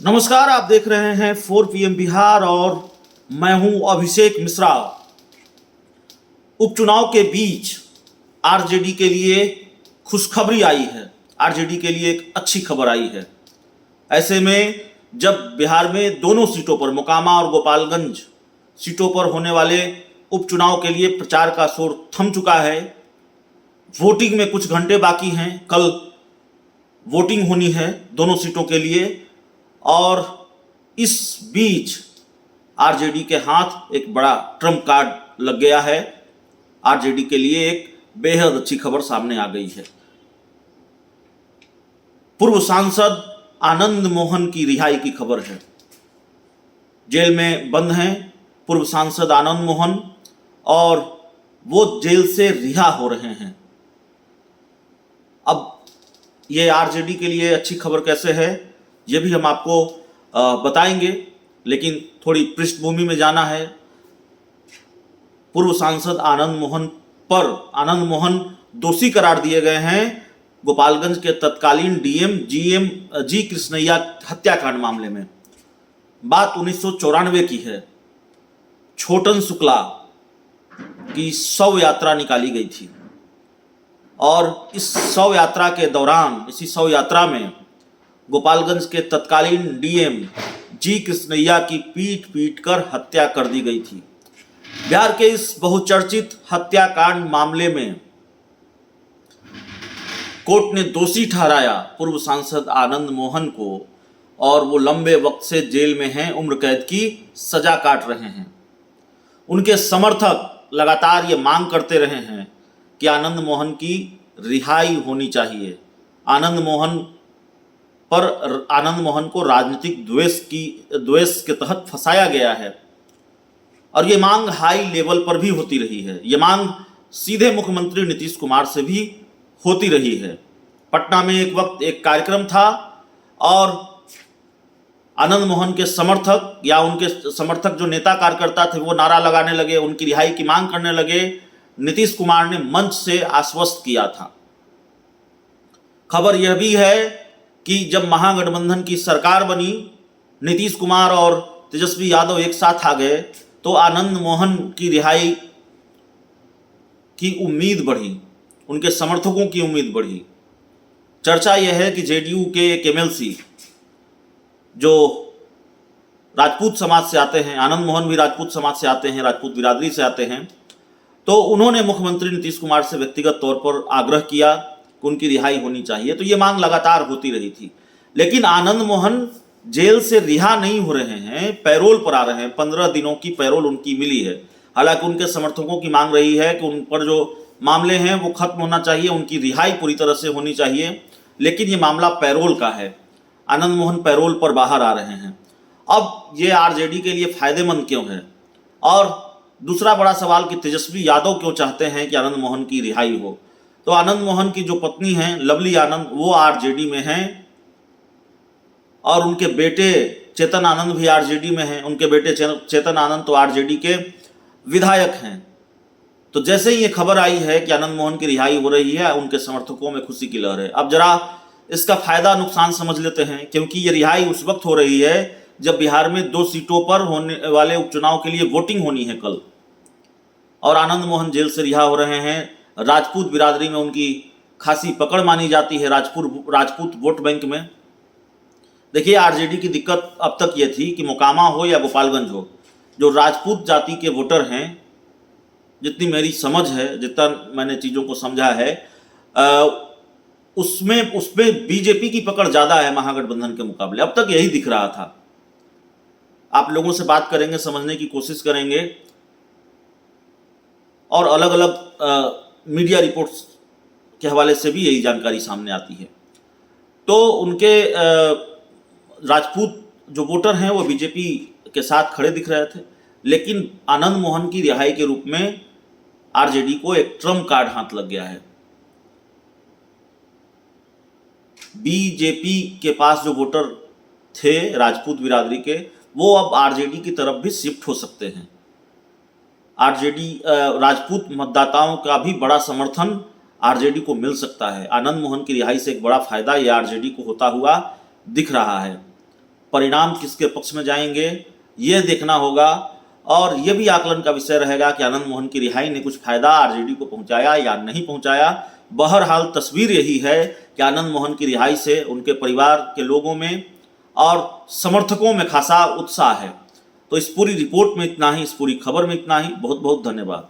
नमस्कार, आप देख रहे हैं 4 PM बिहार और मैं हूं अभिषेक मिश्रा। उपचुनाव के बीच आरजेडी के लिए खुशखबरी आई है, आरजेडी के लिए एक अच्छी खबर आई है। ऐसे में जब बिहार में दोनों सीटों पर, मोकामा और गोपालगंज सीटों पर होने वाले उपचुनाव के लिए प्रचार का शोर थम चुका है, वोटिंग में कुछ घंटे बाकी हैं, कल वोटिंग होनी है दोनों सीटों के लिए, और इस बीच आरजेडी के हाथ एक बड़ा ट्रम्प कार्ड लग गया है। आरजेडी के लिए एक बेहद अच्छी खबर सामने आ गई है। पूर्व सांसद आनंद मोहन की रिहाई की खबर है। जेल में बंद हैं पूर्व सांसद आनंद मोहन और वो जेल से रिहा हो रहे हैं। अब ये आरजेडी के लिए अच्छी खबर कैसे है ये भी हम आपको बताएंगे, लेकिन थोड़ी पृष्ठभूमि में जाना है। पूर्व सांसद आनंद मोहन दोषी करार दिए गए हैं गोपालगंज के तत्कालीन डीएम जी कृष्णैया हत्याकांड मामले में। बात 1994 की है। छोटन शुक्ला की शव यात्रा निकाली गई थी और इस शव यात्रा के दौरान, इसी शव यात्रा में गोपालगंज के तत्कालीन डीएम जी कृष्णैया की पीट कर हत्या कर दी गई थी। बिहार के इस बहुचर्चित हत्याकांड मामले में कोर्ट ने दोषी ठहराया पूर्व सांसद आनंद मोहन को और वो लंबे वक्त से जेल में हैं, उम्र कैद की सजा काट रहे हैं। उनके समर्थक लगातार ये मांग करते रहे हैं कि आनंद मोहन की रिहाई होनी चाहिए। आनंद मोहन को राजनीतिक द्वेष के तहत फंसाया गया है और ये मांग हाई लेवल पर भी होती रही है। ये मांग सीधे मुख्यमंत्री नीतीश कुमार से भी होती रही है। पटना में एक वक्त एक कार्यक्रम था और आनंद मोहन के समर्थक या उनके समर्थक जो नेता कार्यकर्ता थे वो नारा लगाने लगे, उनकी रिहाई की मांग करने लगे। नीतीश कुमार ने मंच से आश्वस्त किया था। खबर यह भी है कि जब महागठबंधन की सरकार बनी, नीतीश कुमार और तेजस्वी यादव एक साथ आ गए तो आनंद मोहन की रिहाई की उम्मीद बढ़ी, उनके समर्थकों की उम्मीद बढ़ी। चर्चा यह है कि जेडीयू के एक एमएलसी जो राजपूत समाज से आते हैं, आनंद मोहन भी राजपूत समाज से आते हैं, राजपूत बिरादरी से आते हैं, तो उन्होंने मुख्यमंत्री नीतीश कुमार से व्यक्तिगत तौर पर आग्रह किया कि उनकी रिहाई होनी चाहिए। तो ये मांग लगातार होती रही थी, लेकिन आनंद मोहन जेल से रिहा नहीं हो रहे हैं, पैरोल पर आ रहे हैं। 15 दिनों की पैरोल उनकी मिली है। हालांकि उनके समर्थकों की मांग रही है कि उन पर जो मामले हैं वो खत्म होना चाहिए, उनकी रिहाई पूरी तरह से होनी चाहिए, लेकिन ये मामला पैरोल का है। आनंद मोहन पैरोल पर बाहर आ रहे हैं। अब ये आरजेडी के लिए फायदेमंद क्यों है? और दूसरा बड़ा सवाल कि तेजस्वी यादव क्यों चाहते हैं कि आनंद मोहन की रिहाई हो? तो आनंद मोहन की जो पत्नी हैं लवली आनंद, वो आरजेडी में हैं और उनके बेटे चेतन आनंद भी आरजेडी में हैं। उनके बेटे चेतन आनंद तो आरजेडी के विधायक हैं। तो जैसे ही ये खबर आई है कि आनंद मोहन की रिहाई हो रही है, उनके समर्थकों में खुशी की लहर है। अब जरा इसका फायदा नुकसान समझ लेते हैं, क्योंकि ये रिहाई उस वक्त हो रही है जब बिहार में 2 सीटों पर होने वाले उपचुनाव के लिए वोटिंग होनी है कल, और आनंद मोहन जेल से रिहा हो रहे हैं। राजपूत बिरादरी में उनकी खासी पकड़ मानी जाती है, राजपूत वोट बैंक में। देखिए, आरजेडी की दिक्कत अब तक ये थी कि मोकामा हो या गोपालगंज हो, जो राजपूत जाति के वोटर हैं, जितनी मेरी समझ है, जितना मैंने चीज़ों को समझा है, उसमें बीजेपी की पकड़ ज़्यादा है महागठबंधन के मुकाबले। अब तक यही दिख रहा था। आप लोगों से बात करेंगे, समझने की कोशिश करेंगे, और अलग अलग मीडिया रिपोर्ट्स के हवाले से भी यही जानकारी सामने आती है। तो उनके राजपूत जो वोटर हैं वो बीजेपी के साथ खड़े दिख रहे थे, लेकिन आनंद मोहन की रिहाई के रूप में आरजेडी को एक ट्रम्प कार्ड हाथ लग गया है। बीजेपी के पास जो वोटर थे राजपूत बिरादरी के, वो अब आरजेडी की तरफ भी शिफ्ट हो सकते हैं। आरजेडी राजपूत मतदाताओं का भी बड़ा समर्थन आरजेडी को मिल सकता है। आनंद मोहन की रिहाई से एक बड़ा फायदा ये आरजेडी को होता हुआ दिख रहा है। परिणाम किसके पक्ष में जाएंगे ये देखना होगा। और ये भी आकलन का विषय रहेगा कि आनंद मोहन की रिहाई ने कुछ फायदा आरजेडी को पहुंचाया या नहीं पहुंचाया। बहरहाल तस्वीर यही है कि आनंद मोहन की रिहाई से उनके परिवार के लोगों में और समर्थकों में खासा उत्साह है। तो इस पूरी रिपोर्ट में इतना ही, इस पूरी खबर में इतना ही। बहुत बहुत धन्यवाद।